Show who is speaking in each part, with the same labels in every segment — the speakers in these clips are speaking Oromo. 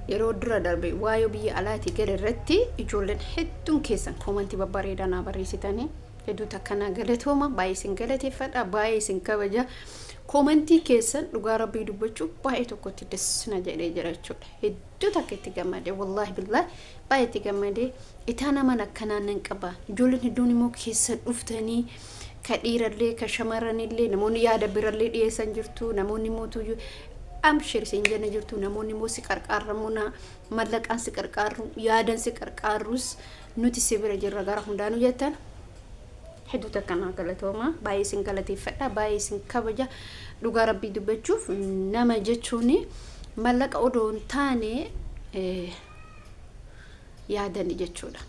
Speaker 1: yeroo dura darbe waayoo biyya alaati gara irratti ijoolleen hedduun keessan koomantii babbareedaa naa barreessitanii hedduu takkanaa galatooma baay'ee isin galateeffadha baay'ee isin kabaja koomantii keessan dhugaa rabbii dubbachuu baay'ee tokkotti desna jedhee jira jechuudha hedduu takka itti gammade wallaahi billahi baay'ee itti gammade itaana mana akkanaan nan qaba ijoolleen hedduun immoo keessa dhuftanii ka dhiirallee ka shamarranillee namoonni yaada birallee dhiyeessan jirtu namoonni mootuyyuu amshir sin jana jirtu namoonni moo si qarqarramuna mallaqaan si qarqarru yaadan si qarqarrus nuti si bira jirra gara hundaanu jettan hedduu takkanaa galatooma baay'ee isin galateeffadha baay'ee isin kabaja dhugaa rabbii dubbachuuf nama jechuun mallaqa odoon taane yaadani jechuudha.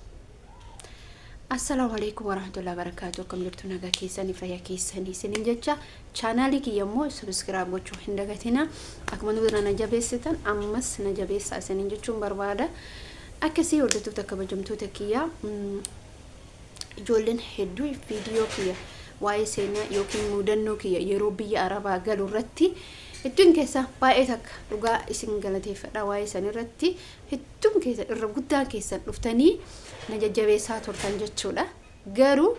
Speaker 1: Assalamu alaikum warahmatullahi wabarakatuh kam jirtu nagaa keessanii fayyaa keessanii isinin jecha chaanaalii kiyyammoo subscribe gochuu hin dagatina akkuma nuti na jabeessitan ammas na jabeessaa isinin jechuun barbaada akkasii hordoftoota kabajamtoota kiyya ijoolleen hedduu viidiyoo kiyya waa'ee seenaa yookiin mudannoo kiyya yeroo biyya arabaa galu irratti hedduun keessa baay'ee takka dhugaa isin galateeffadha waa'ee san irratti hedduun keessa irra guddaa keessan dhuftanii na jajjabeessaa turtan jechuudha garuu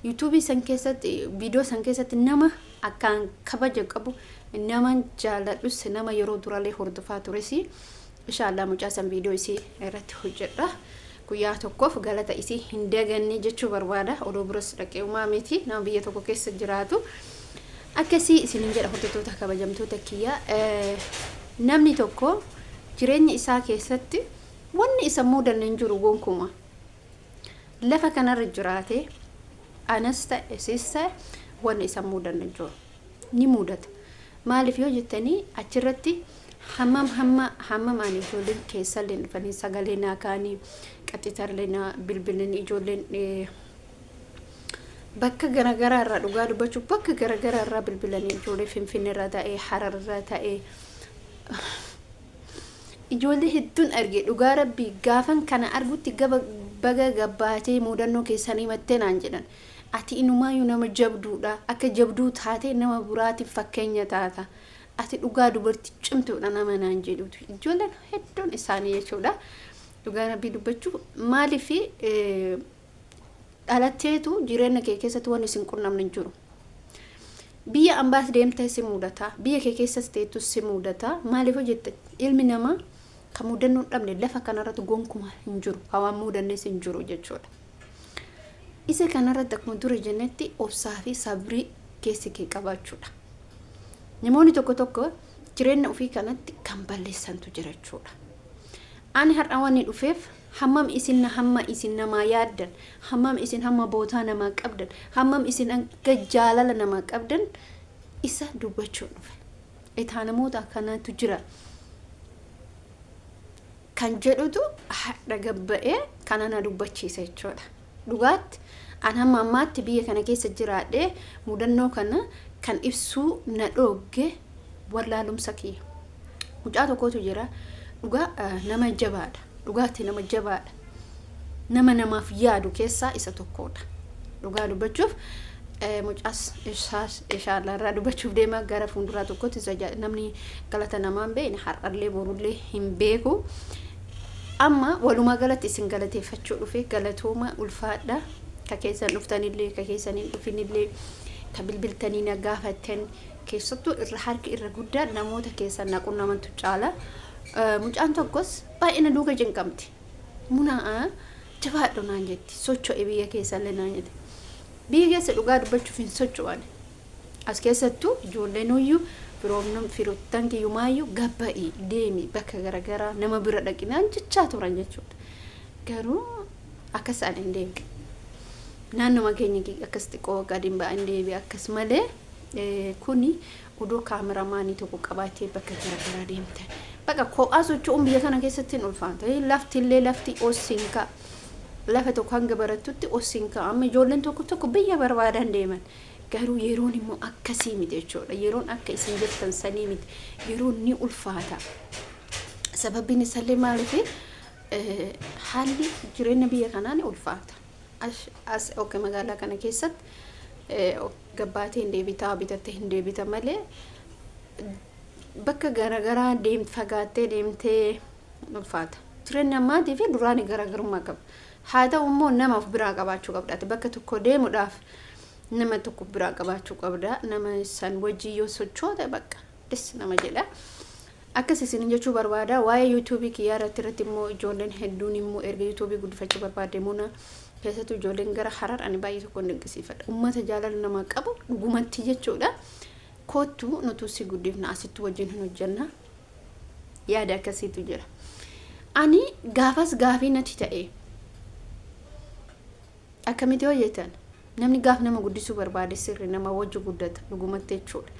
Speaker 1: YouTube san keessatti viidiyoo san keessatti nama akkaan kabaja qabu nama jaaladhus nama yeroo duraalee hordofaa turesi inshallah mucaa san viidiyoo isii irratti hojjedha guyyaa tokkoof galata isii hin daganne jechuu barbaada odoo biras dhaqee uumameti nama biyya tokko keessa jiraatu akkasii isinin jedha hordoftoota kabajamtoota kiyya namni tokko jireenya isaa keessatti wanni isa mudanne hin jiru gonkuma lafa kanarra jiraate anas ta'e sissa wanni isa mudanne jiru ni mudata maaliif yoo jettanii achirratti hammam ani ijoolleen keessallee dhufanii sagalee naa kaanii qaxxitarlee naa bilbilan ijoolleen bakka garagaraa irraa dhugaa dubbachuu bakka garagaraa irraa bilbilanii ijoollee Finfinnee irraa ta'ee Harar irraa ta'ee ijoollee hedduun arge dhugaa rabbii gaafan kana argutti baga gabbaatee mudannoo keessanii mattee naan jedhan ati inumaayyuu nama jabduudha akka jabduu taatee nama buraatiif fakkeenya taata ati dhugaa dubartii cimtuudha nama naan jedhutu ijoolleen hedduun isaanii jechuudha dhugaa rabbii dubbachuu maaliif dhalatteetu jireenya kee keessatti waan isin qunnamne jiru biyya ambaas deemtee si mudata biyya kee keessas teetu si mudata maaliif jette ilmi namaa kan mudannoo dhabne lafa kanarratti gonkuma hin jiru hawaan mudanne sin jiru jechuudha isa kanarratti akkuma dura jennetti obsaa fi sabrii keessi kee qabaachuudha namoonni tokko jireenya ofii kanatti kan balleessantu jira jechuudha ani har'a waan dhufeef hammam isin nama yaaddan hammam isin hamma bootaa nama qabdan hammam isin akka jaalala nama qabdan isa dubbachuu dhufe itaa namoota kanatu jira kan jedhutu hadha gabba'ee kanana dubbachiisa jechuudha dhugaatti an hamma ammaatti biyya kana keessa jiraadhee mudannoo kana kan ibsuu na dhooge wallaalumsa kiyya mucaa tokkotu jira dhugaa nama jabaadha dhugaatti nama jabaadha nama namaaf yaadu keessaa isa tokkodha dhugaa dubbachuuf mucaas inshallah irraa dubbachuuf deema gara fuulduraa tokkotti namni galata namaan beekne har'allee borullee hin beeku amma walumaa galatti isin galateeffachuu dhufe galatooma ulfaadha ka keessan dhuftanillee ka keessan hin dhufinillee ka bilbiltanii na gaafattan keessattuu irra harki irra guddaa namoota keessan naqunnamantu caala mucaan tokkos baay'ina duuka jinqamti munaa jabaadhu naan jetti socho'e biyya keessallee naan jetti biyya keessa dhugaa dubbachuuf hin socho'an as keessattuu ijoolleen hoyyuu firoomnum firottan kiyyumaayyuu gabba'ii deemi bakka garagaraa nama bira dhaqinaan jechaa turan jechuudha garuu akkas aan hin deemne naannuma keenya akkas xiqqoo gadiin ba'an deebi akkas malee kuni odoo kaameramaanii tokko qabaatee bakka garagaraa deemte bakka ko'aa socho'uun biyya kana keessatti hin ulfaata laftillee lafti osinka lafa tokko hanga barattutti osinka amma ijoolleen tokko biyya barbaadan deeman garuu yeroon immoo akkasii miti jechuudha yeroon akka isin jettan sanii miti yeroon ni ulfaata sababiin isallee maaliif haalli jireenya biyya kanaa ni ulfaata as okay magaalaa kana keessatti gabbaatee hin deebitaa bitattee hin deebita malee bakka garagaraa deemte fagaattee deemtee ulfaata. Jireenya ammaatii fi duraanii garaagarummaa qaba. Haa ta'u immoo nama of biraa qabaachuu qabda. Bakka tokko deemuudhaaf nama tokko biraa qabaachuu qabda. Nama san wajjin yoo sochoota bakka dis nama jedha. Akkas isin jechuu barbaada. Waa'ee YouTube kiyyaa irratti immoo ijoolleen hedduun immoo erga YouTube guddifachuu barbaade muna keessattuu ijoolleen gara Harar ani baay'ee tokko dinqisiifadha. Uummata jaalala nama qabu dhugumatti jechuudha. Kootu nuti si guddifna asitti wajjin hin hojjenna. Yaada akkasiitu jira. Ani gaafas gaafii natti ta'e. Akkamitti hojjetan? Namni gaaf nama guddisuu barbaade sirri nama wajji guddata dhugumatti jechuudha.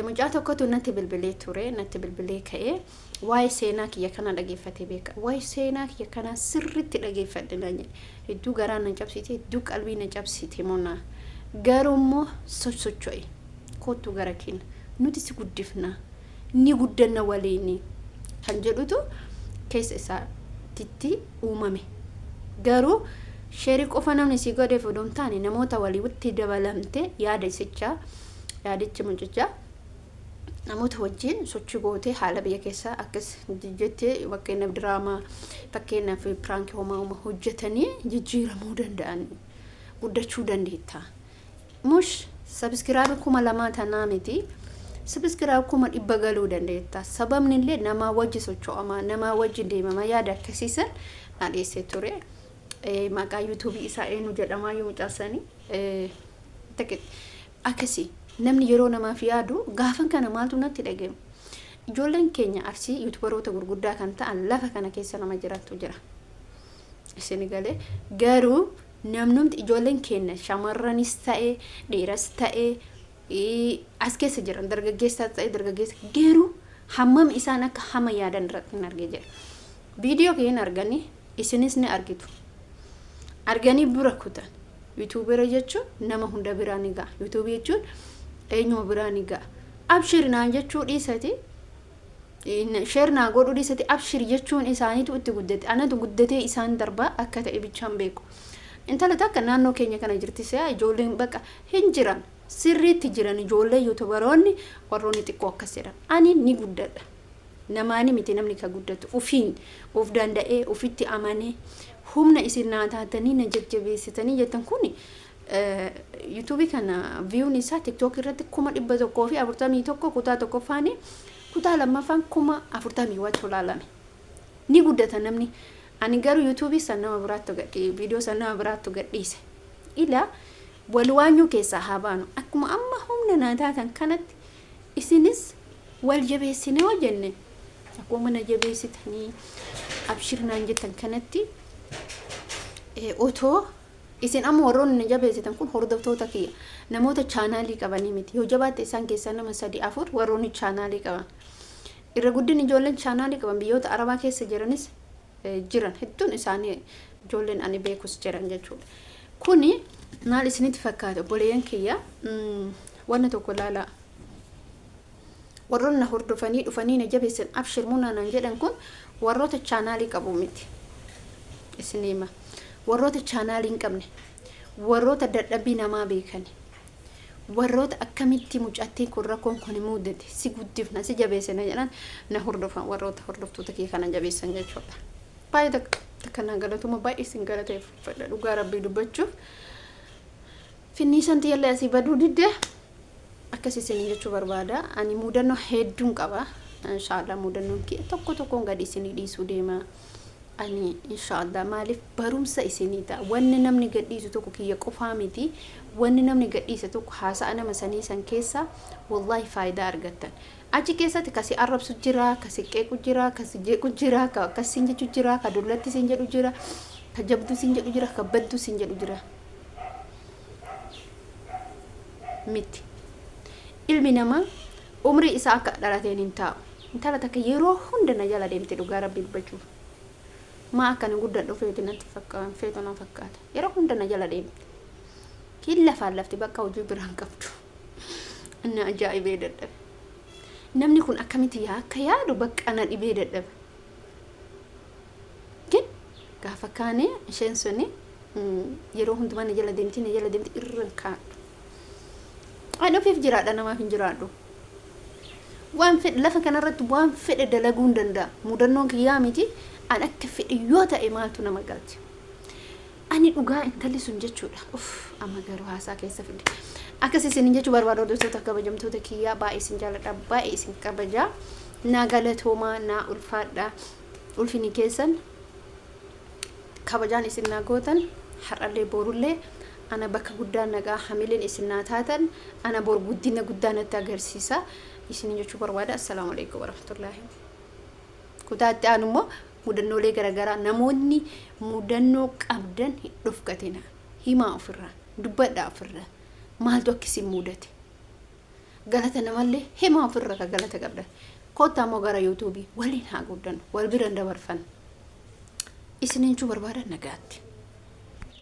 Speaker 1: Mucaa tokkotu natti bilbilee ture, natti bilbilee ka'ee waa'ee seenaa kiyya kana dhageeffatee beeka. Waa'ee seenaa kiyya kana sirriitti dhageeffadhe naan jedhe. Hedduu garaa na cabsite, hedduu qalbii na cabsite mona. Garuu immoo socho'e. Kootu gara keenya. Nuti si guddifna. Ni guddanna waliin. Kan jedhutu keessa isaatti uumame. Garuu sheerii qofa namni si godheef odoo hin taane namoota walitti dabalamte yaada isichaa yaadichi mucichaa namoota wajjin sochii gootee haala biyya keessaa akkas jettee fakkeenyaaf diraamaa fakkeenyaaf piraankii homaa hojjetanii jijjiiramuu danda'an guddachuu dandeetta. Mush sabskiraayib 2000 tanaa miti sabskiraayib 100 galuu dandeetta. Sababni illee nama wajji socho'ama nama wajji deemama yaada akkasiisan dhaadheessee ture. Maqaa YouTube isaa eenyu jedhamaa yoo mucaasanii akkasii namni yeroo namaaf yaadu gaafan kana maaltu natti dhaga'e. Ijoolleen keenya arsii YouTuberoota gurguddaa kan ta'an lafa kana keessa nama jiraatu jira. Isin galee garuu namnumti ijoolleen keenya shamarranis ta'e dhiiras ta'e as keessa jiran dargaggeessaa ta'e dargaggeessa garuu hammam isaan akka hama yaadan irratti hin argee jira. Viidiyoo keenya arganii isinis ni argitu. Arganii bira kutan. YouTuber jechuun nama hunda biraa ni ga'a. YouTube jechuun eenyuma biraa ni ga'a. Abshir naan jechuu dhiisati share naa godhuu dhiisati abshir jechuun isaaniitu itti guddate. Anatu guddatee isaan darbaa akka ta'e bichaan beeku. Intala takka naannoo keenya kana jirti se'a ijoolleen baqa hin jiran sirriitti jiran ijoollee YouTuberoonni warroonni xiqqoo akkas jedhan. Ani ni guddadha. Namaani miti namni ka guddatu ufiin of danda'ee ufitti amanee humna isin naataatanii na jajjabeessitanii jettan kuni YouTube kana view isaa TikTok irratti 141 kutaa tokkoffaanii kutaa lammaffaan 40 wachuu laalame ni guddata namni. Ani garuu YouTube sana biraattu gadhii video sana biraattu gadhiise ila walwaanyu keessa habaanu akkuma amma humna naataatan kanatti isinis wal jabeessine wajjenne akkuma na jabeessitanii abshirnaan jettan kanatti otoo isin amma warroonni na jabeessitan kun hordoftoota kiyya namoota chaanaalii qabanii miti yoo jabaatte isaan keessaa nama 3-4 warroonni chaanaalii qaban irra guddin ijoolleen chaanaalii qaban biyyoota arabaa keessa jiranis jiran hedduun isaanii ijoolleen ani beekus jiran jechuudha. Kuni maal isinitti fakkaata obboleeyyan kiyya wanna tokko laala warroonni na hordofanii dhufanii na jabeessan abshir munaan jedhan kun warroota chaanaalii qabu miti isinima. Warroota chaanaalii hin qabne warroota dadhabbii namaa beekan warroota akkamitti mucattii kun rakkoon kun mudate si guddifna si jabeessina jedhan na hordofan warroota hordoftoota kee kana jabeessan jechuudha. Baay'ee kana galatuma baay'ee sin galateeffadha dhugaa rabbii dubbachuuf finniisan tiyallee asii baduu didde akkas isin jechuu barbaada. Ani mudannoo hedduun qaba inshallah mudannoon kee tokko tokkoon gadi isin dhiisuu deema. Ani inshallah maalif barumsa isinita wanni namni gadhiisu tokko kiyya qofaa miti wanni namni gadhiisa tokko haasa'a nama sanii san keessa wallahi faayidaa argattan achi keessatti kasi arrabsu jira kasi qeequ jira kasi jeequ jira ka akkasiin jechu jira ka dullatti siin jedhu jira ka jabdu siin jedhu jira ka baddu siin jedhu jira miti ilmi nama umri isaa akka dhalateen hin taa'u intala takka yeroo hunda na jala deemte dhugaa rabbii dubbachuuf ma akkana guddadhu feetinatti fakkaan feetona fakkaata yeroo hunda na jala deemte killa faallafti bakka hojii biraan qabdu ana ajaa'ibee dadhabe namni kun akkamitti akka yaadu bakka na dhibee dadhabe gin gaafa kaane isheen suni yeroo hundumaa na jala deemti irran kaadhu ani ofiif jiraadha namaaf hin jiraadhu waan fedhe lafa kanarratti waan fedhe dalaguu hin danda'a mudannoon kiyyaa miti an akka fedhe yoo ta'e maaltu nama galti ani dhugaa intalli sun jechuudha amma garuu haasaa keessa fide akkas isin jechuu barbaadottoota kabajamtoota kiyyaa baay'ee isin jaalladha baay'ee isin kabajaa naa galatoomaa naa ulfaadha ulfini keessan kabajaan isin naa gootan har'allee borullee ana bakka guddaan nagaa hamileen isin naa taatan ana bor guddina guddaan natti agarsiisa isin jechuu barbaada assalaamu alaykum warahmatullaahi kutaatti aanummoo mudannoolee garagaraa namoonni mudannoo qabdan dhufkatina himaa ofirraa dubbadhaa ofirraa maaltu akkasiin mudate galata namallee himaa ofirraa ka galata qabdan kottaa moo gara YouTube waliin haa guddan wal biraan dabarfan isin jechuu barbaada nagaatti